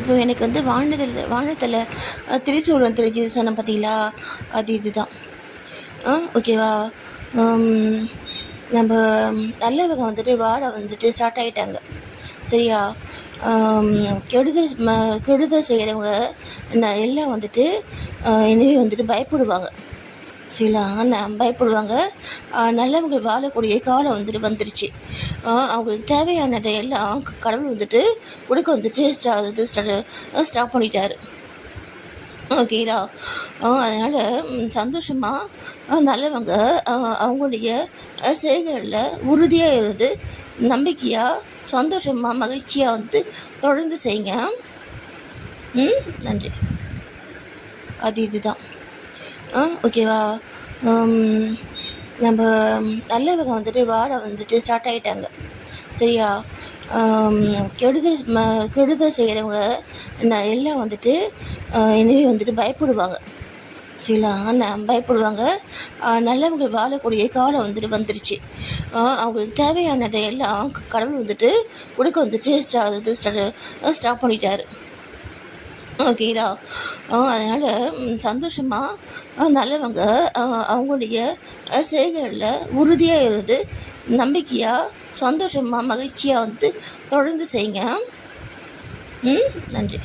இப்போ எனக்கு வந்து வானத்தில் திரிசூலம் தெரிஞ்சது சொன்னேன் பார்த்தீங்களா, அது இதுதான். ஓகேவா. நம்ம நல்லவங்க வந்துட்டு வாழ வந்துட்டு ஸ்டார்ட் ஆகிட்டாங்க, சரியா. கெடுதல் செய்கிறவங்க எல்லாம் வந்துட்டு இனிமேல் வந்துட்டு பயப்படுவாங்க, சரிங்களா. பயப்படுவாங்க. நல்லவங்க வாழக்கூடிய காலம் வந்துட்டு வந்துருச்சு. அவங்களுக்கு தேவையானதை எல்லாம் கடவுள் வந்துட்டு கொடுக்க வந்துட்டு ஸ்டாப் பண்ணிட்டாரு, ஓகேங்களா. அதனால் சந்தோஷமாக நல்லவங்க அவங்களுடைய செயல்களில் உறுதியாக இருந்து நம்பிக்கையாக சந்தோஷமாக மகிழ்ச்சியாக வந்து தொடர்ந்து செய்யுங்க. நன்றி. அது இதுதான். ஓகேவா. நம்ம நல்லவங்க வந்துட்டு வாழ வந்துட்டு ஸ்டார்ட் ஆகிட்டாங்க, சரியா. கெடுதல் செய்கிறவங்க எல்லாம் வந்துட்டு இனிமேல் வந்துட்டு பயப்படுவாங்க, சரிங்களா. பயப்படுவாங்க. நல்லவங்க வாழக்கூடிய காலம் வந்துட்டு வந்துருச்சு. அவங்களுக்கு தேவையானதை எல்லாம் கடவுள் வந்துட்டு கொடுக்க வந்துட்டு ஸ்டாப் பண்ணிட்டாரு, ஓகேங்களா. அதனால் சந்தோஷமாக நல்லவங்க அவங்களுடைய செயல்களில் உறுதியாக இருந்து நம்பிக்கையாக சந்தோஷமாக மகிழ்ச்சியாக வந்து தொடர்ந்து செய்யுங்க. நன்றி.